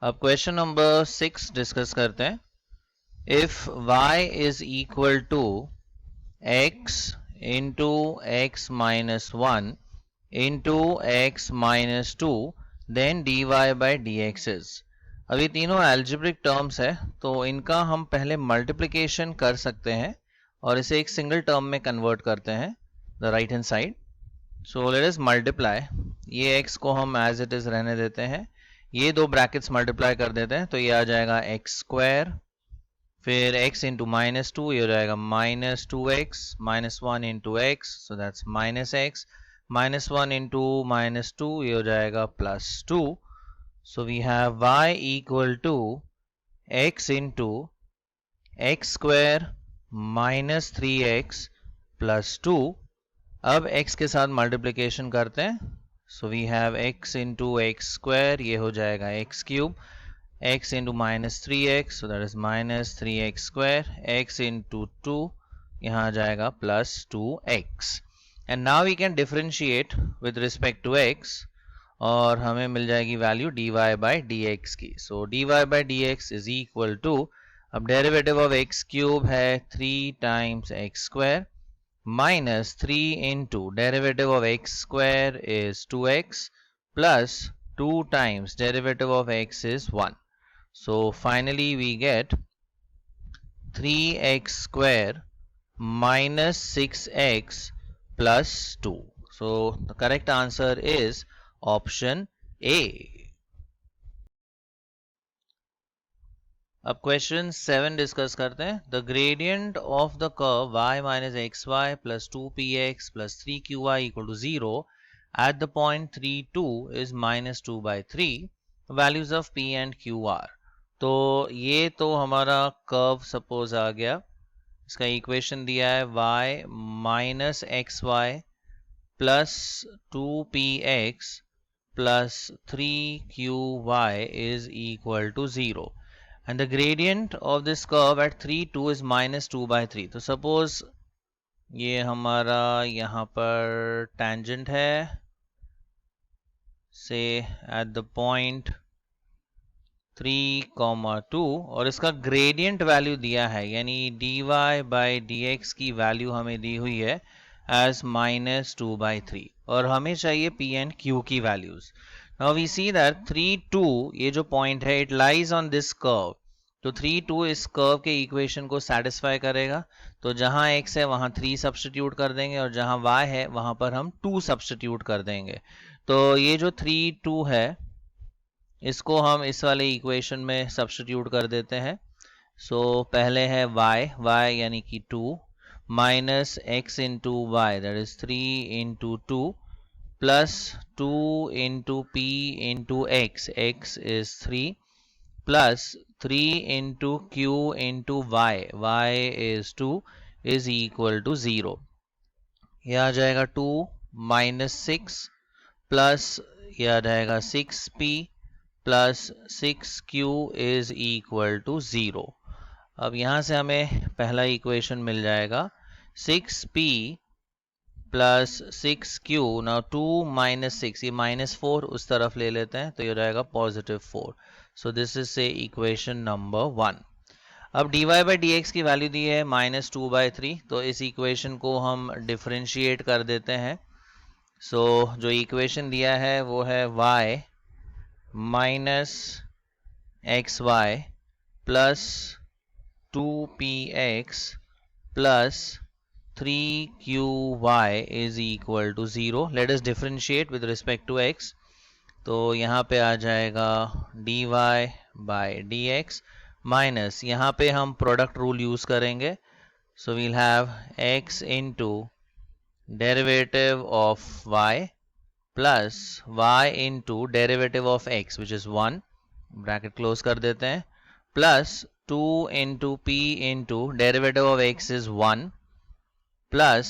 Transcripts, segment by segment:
अब question number 6 discuss करते हैं। If y is equal to x into x minus one into x minus two then d y by d x is. अब ये तीनों algebraic terms है, तो इनका हम पहले मल्टीप्लिकेशन कर सकते हैं और इसे एक सिंगल टर्म में कन्वर्ट करते हैं the right hand side. So let us multiply. ये x को हम एज इट इज रहने देते हैं, ये दो ब्रैकेट्स मल्टीप्लाई कर देते हैं तो ये आ जाएगा एक्स स्क्वायर, फिर x इंटू माइनस टू, ये हो जाएगा minus two x, minus one into x, so that's minus x, minus one into minus two, ये हो जाएगा plus two. So we have y equal to x into x square minus three x plus two. अब x के साथ multiplication करते हैं, so we have x into x square, ये हो जाएगा x cube, x into minus three x, so that is minus three x square, x into two, यहाँ आ जाएगा plus two x. And now we can differentiate with respect to x और हमें मिल जाएगी value dy by d x की। So dy by d x is equal to, अब derivative of x cube है three times x square minus 3 into derivative of x square is 2x plus 2 times derivative of x is 1. So finally we get 3x square minus 6x plus 2. So the correct answer is option A. अब question 7 discuss करते हैं। The gradient of the curve y minus x y plus two p x plus three q y equal to zero at the point 3 2 is minus two by three, values of p and q are. तो ये तो हमारा curve suppose आ गया, इसका equation दिया है y minus x y plus two p x plus three q y is equal to zero and the gradient of this curve at 3 2 is minus 2 by 3. तो suppose ये हमारा यहाँ पर tangent है, say at the point 3, 2 और इसका gradient value दिया है, यानी dy by dx की value हमें दी हुई है as minus 2 by 3 और हमें चाहिए p and q की values. Now we see that 3 2 ये जो point है it lies on this curve, तो 3 2 इस कर्व के इक्वेशन को सेटिस्फाई करेगा। तो जहां x है वहां 3 सब्स्टिट्यूट कर देंगे और जहां y है वहां पर हम 2 सब्स्टिट्यूट कर देंगे। तो ये जो 3 2 है इसको हम इस वाले इक्वेशन में सब्स्टिट्यूट कर देते हैं। सो पहले है y यानी कि 2 minus x into y that is 3 into two plus 2 into p into x, x is 3 plus 3 into q into y, y is 2 is equal to 0। यह आ जाएगा 2 माइनस सिक्स प्लस यह आ जाएगा 6p plus 6q is equal to 0। अब यहाँ से हमें पहला equation मिल जाएगा 6p plus 6q। Now 2 minus 6, ये माइनस 4 उस तरफ ले लेते हैं तो ये हो जाएगा पॉजिटिव 4। सो दिस इज से इक्वेशन नंबर 1। अब dy बाई डी एक्स की वैल्यू दी है माइनस टू बाई थ्री, तो इस इक्वेशन को हम डिफ्रेंशिएट कर देते हैं। सो जो इक्वेशन दिया है वो है y minus x y plus two p x plus three q y is equal to 0। Let us differentiate with respect to x, तो यहाँ पे आ जाएगा dy by d x minus, यहाँ पे हम प्रोडक्ट रूल यूज करेंगे। So we'll have x into derivative of y plus y into derivative of x which is 1, bracket close कर देते हैं, plus 2 into p into derivative of x is 1 plus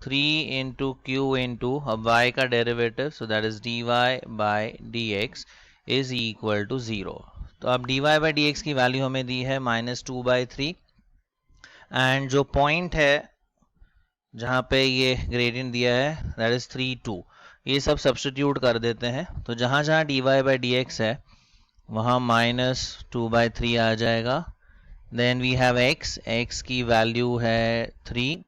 3 into q into अब y का derivative, so that is dy by d x is equal to 0। तो अब dy by d x की value हमें दी है minus two by three and जो point है जहाँ पे ये ग्रेडियंट दिया है दैट इज 3 2, ये सब सब्स्टिट्यूट कर देते हैं। तो जहाँ जहाँ dy बाई डी एक्स है वहाँ -2/3 आ जाएगा। देन वी हैव x की वैल्यू है 3,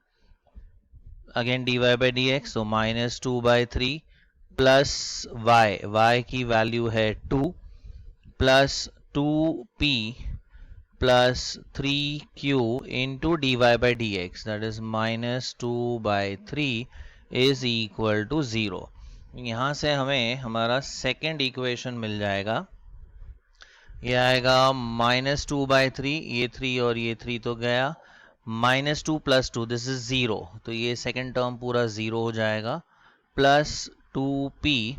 again dy/dx, so -2/3 plus y की वैल्यू है 2 plus 2p plus 3q into dy/dx, that is -2/3 is equal to 0। यहाँ से हमें हमारा सेकेंड इक्वेशन मिल जाएगा। ये आएगा -2/3, ये 3 और ये 3 तो गया, -2 + 2 दिस इज 0, तो ये सेकेंड टर्म पूरा 0 हो जाएगा, plus 2p,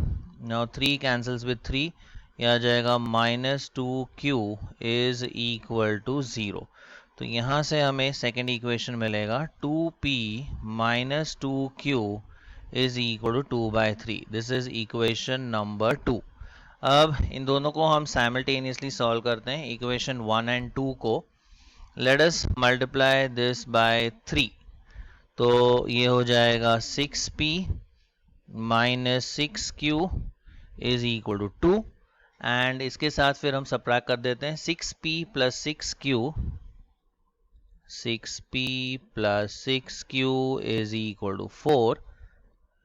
now 3 cancels with 3, यह आ जाएगा -2q इज इक्वल टू 0। तो यहाँ से हमें सेकेंड इक्वेशन मिलेगा 2p - 2q is equal to 2/3। This is equation number 2। अब इन दोनों को हम साइमल्टेनियसली सॉल्व करते हैं, इक्वेशन 1 एंड 2 को। Let us multiply this by 3, तो ये हो जाएगा 6p - 6q is equal to 2, and इसके साथ फिर हम सब्ट्रैक्ट कर देते हैं 6p + 6q is equal to 4।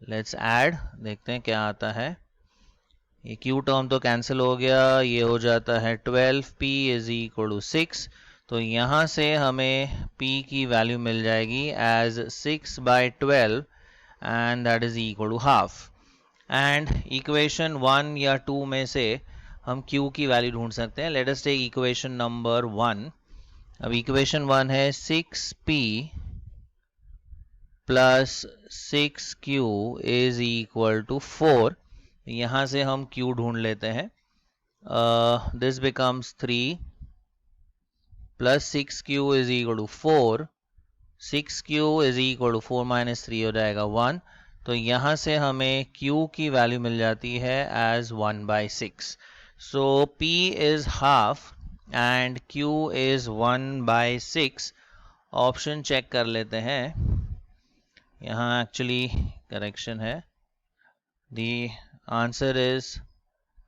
Let's add, देखते हैं क्या आता है। ये q टर्म तो कैंसिल हो गया, ये हो जाता है 12p इज इक्वल टू 6। तो यहाँ से हमें p की वैल्यू मिल जाएगी as 6/12 and that is equal to half. And equation 1 या 2 में से हम q की वैल्यू ढूंढ सकते हैं। Let us take equation number 1। अब इक्वेशन 1 है 6p + 6q is equal to 4। यहाँ से हम q ढूंढ लेते हैं। This becomes 3 + 6q is equal to 4, 6q is equal to 4 - 3 हो जाएगा 1। तो यहाँ से हमें q की वैल्यू मिल जाती है as 1/6। So p is half and q is 1/6। Option check कर लेते हैं, यहाँ एक्चुअली करेक्शन है, the answer is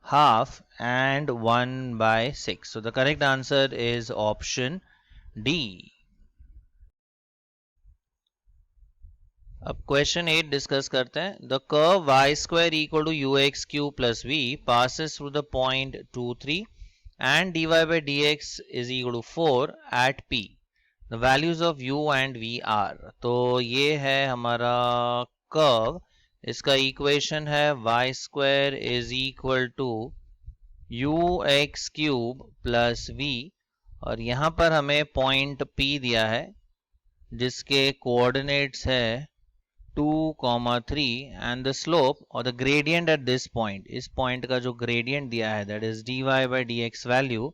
half and 1/6, so the correct answer is option D। अब क्वेश्चन 8 डिस्कस करते हैं। The curve y² = ux³ + v passes through the point 2, 3 and dy/dx is equal to 4 at p। The values of u and v are, तो ये है हमारा curve, इसका equation है y² is equal to ux³ + v, और यहाँ पर हमें पॉइंट p दिया है जिसके कोऑर्डिनेट्स है 2, 3 एंड द स्लोप और the gradient at this point, इस पॉइंट का जो ग्रेडियंट दिया है that is dy/dx value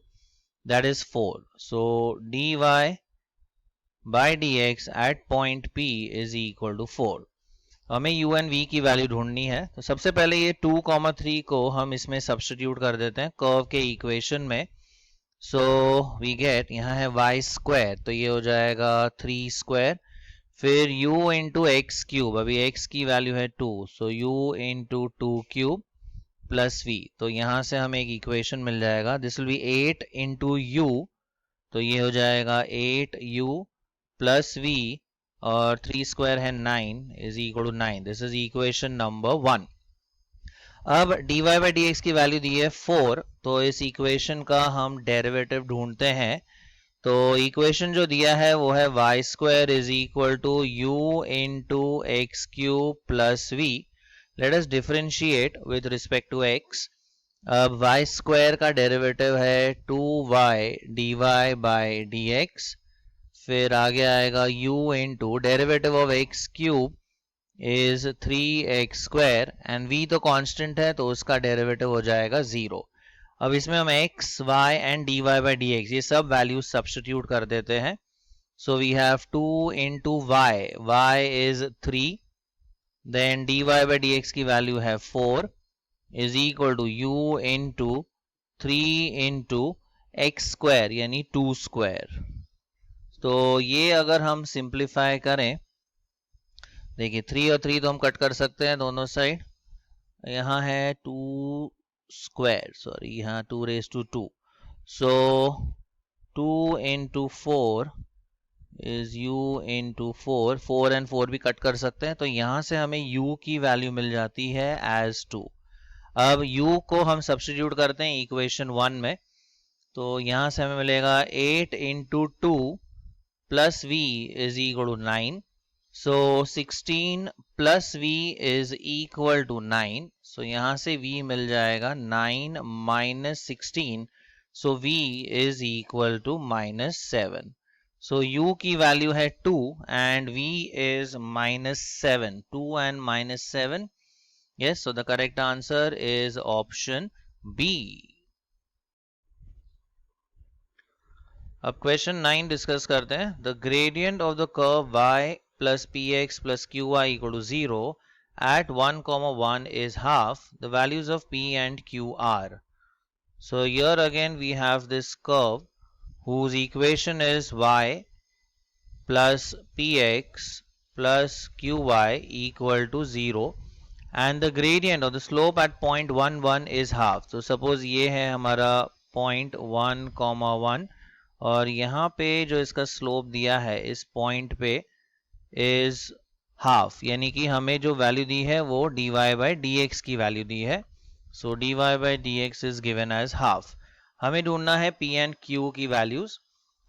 that is 4। So dy/dx at point p is equal to 4। हमें u एंड v की वैल्यू ढूंढनी है, तो सबसे पहले ये 2, 3 को हम इसमें सब्स्टिट्यूट कर देते हैं कर्व के इक्वेशन में। सो वी गेट, यहाँ है y², तो ये हो जाएगा 3², फिर u इंटू x³, अभी x की वैल्यू है 2, सो u इंटू 2³ + v, तो यहाँ से हमें एक इक्वेशन मिल जाएगा, this will be 8 into u, तो ये हो जाएगा 8u + v, और 3² है 9 is equal to 9। This is equation number 1। अब dy/dx की वैल्यू दी है 4, तो इस इक्वेशन का हम डेरिवेटिव ढूंढते हैं। तो इक्वेशन जो दिया है वो है y² is equal to u into x³ + v। Let us differentiate with respect to x। अब y² का डेरिवेटिव है 2y dy/dx, फिर आगे आएगा u into derivative of x³ is 3x² and v तो कांस्टेंट है तो उसका डेरिवेटिव हो जाएगा 0। अब इसमें हम x, y एंड dy/dx ये सब वैल्यूज सब्स्टिट्यूट कर देते हैं। So we have 2 into y is 3, then dy/dx की वैल्यू है 4 is equal to u into 3 into x² यानी 2²। तो ये अगर हम सिंप्लीफाई करें, देखिए 3 और 3 तो हम कट कर सकते हैं दोनों साइड, यहाँ है 2 square, sorry, यहाँ 2 raised to 2. So 2 into 4 is u into 4. 4 and 4 भी कट कर सकते हैं, तो यहाँ से हमें u की वैल्यू मिल जाती है as 2. अब u को हम सब्स्टिट्यूट करते हैं इक्वेशन 1 में, तो यहाँ से हमें मिलेगा 8 into 2 plus v is equal to 9. So 16 plus v is equal to 9. So यहाँ से v मिल जाएगा 9 minus 16. So v is equal to minus 7. So u की वैल्यू है 2 and v is minus 7. 2 and minus 7. Yes, so the correct answer is option B. अब question 9 discuss करते हैं. The gradient of the curve y plus px plus qy equal to 0 at 1, 1 is half. The values of p and q are. So here again we have this curve whose equation is y plus px plus qy equal to 0 and the gradient or the slope at point 1, 1 is half. So suppose ये है हमारा point 1, 1 और यहाँ पे जो इसका slope दिया है इस पॉइंट पे इज हाफ, यानी कि हमें जो वैल्यू दी है वो dy बाई डी एक्स की वैल्यू दी है. So dy by d x is given as half. हमें ढूंढना है p एंड q की वैल्यूज.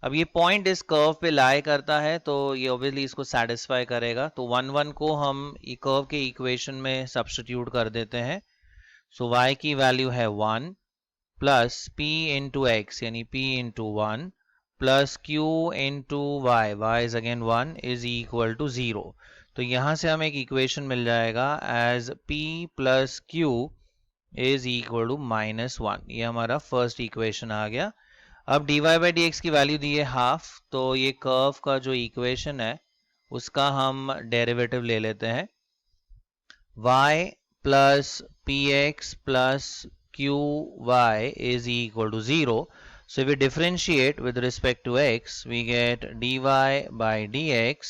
अब ये पॉइंट इस कर्व पे लाई करता है तो ये ऑब्वियसली इसको सेटिस्फाई करेगा, तो 1, 1 को हम कर्व के इक्वेशन में सब्स्टिट्यूट कर देते हैं. सो y की वैल्यू है 1 प्लस p इंटू एक्स यानी p into 1 plus q into y, y is again 1 is equal to 0. तो यहाँ से हमें एक इक्वेशन मिल जाएगा as p plus q is equal to minus 1. ये हमारा फर्स्ट इक्वेशन आ गया. अब dy by dx की वैल्यू दी है हाफ, तो ये कर्व का जो इक्वेशन है उसका हम डेरिवेटिव ले लेते हैं. y plus px plus qy is equal to 0. So if we differentiate with respect to x, we get dy by dx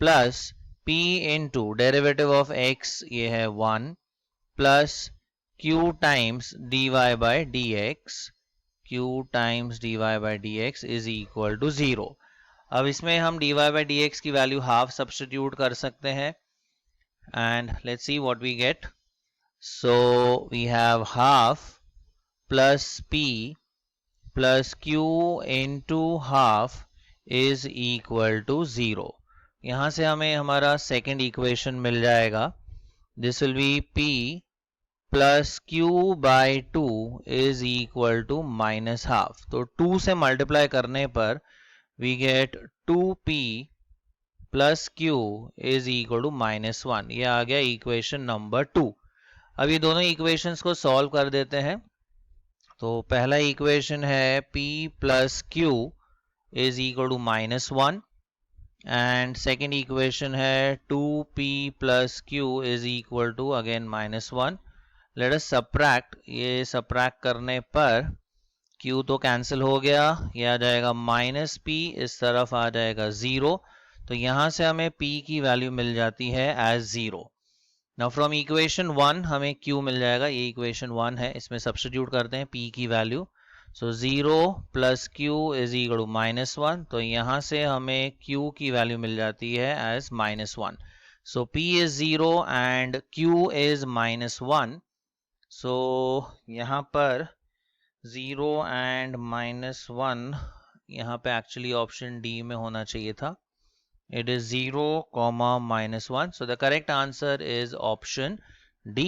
plus p into derivative of x, ये है 1, plus q times dy by dx, q times dy by dx is equal to 0. अब इसमें हम dy by dx की value half substitute कर सकते हैं and let's see what we get. So we have half plus p plus q into half is equal to 0. यहाँ से हमें हमारा सेकेंड इक्वेशन मिल जाएगा. This will be p plus q by 2 is equal to minus half. तो 2 से multiply करने पर we get 2p plus q is equal to minus 1. ये आ गया इक्वेशन नंबर 2. अब ये दोनों इक्वेशंस को सॉल्व कर देते हैं. तो पहला इक्वेशन है p plus q is equal to minus 1 and second equation है 2p plus q is equal to again minus 1. Let us subtract. ये subtract करने पर q तो कैंसिल हो गया, ये आ जाएगा minus p, इस तरफ आ जाएगा 0. तो यहाँ से हमें p की वैल्यू मिल जाती है as 0. नाउ फ्रॉम इक्वेशन 1 हमें q मिल जाएगा, ये इक्वेशन 1 है, इसमें सब्स्टिट्यूट करते हैं p की value. So 0 plus q is equal to minus 1, तो यहाँ से हमें q की वैल्यू मिल जाती है as minus 1. So p is 0 and q is minus 1. So यहाँ पर 0 एंड माइनस 1, यहाँ पे एक्चुअली ऑप्शन डी में होना चाहिए था. It is 0, minus 1. So the correct answer is option D.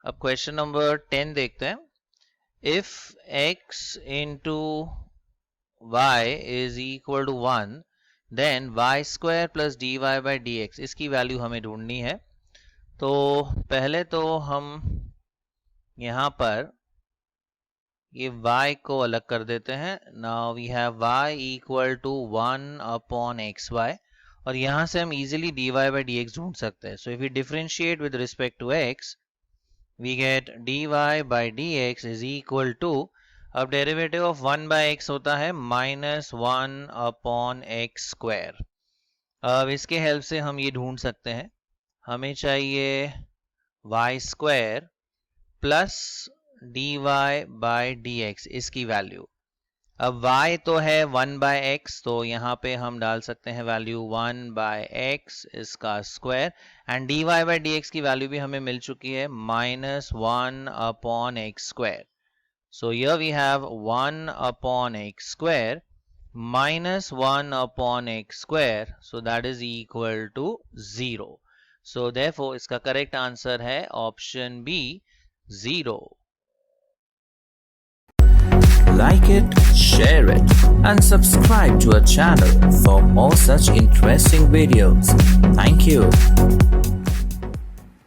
अब क्वेश्चन नंबर 10 देखते हैं. If x into y is equal to 1, then y square plus dy by dx, इसकी वैल्यू हमें ढूंढनी है. तो पहले तो हम यहाँ पर ये y को अलग कर देते हैं. Now we have y equal to 1 upon x y, और यहाँ से हम इजीली dy by dx ढूंढ सकते हैं. So if we differentiate with respect to x, we get dy by dx is equal to, अब डेरिवेटिव ऑफ 1 बाय x होता है माइनस 1 अपॉन एक्स स्क्वायर. अब इसके हेल्प से हम ये ढूंढ सकते हैं. हमें चाहिए y square plus d y by d x इसकी वैल्यू। अब y तो है 1 बाय एक्स, तो यहाँ पे हम डाल सकते हैं वैल्यू 1 बाय एक्स इसका square, and d y by d x की वैल्यू भी हमें मिल चुकी है -1/x²। So here we have 1/x² -1/x², so that is equal to 0. So therefore इसका करेक्ट आंसर है option B 0. Like it, share it, and subscribe to our channel for more such interesting videos. Thank you.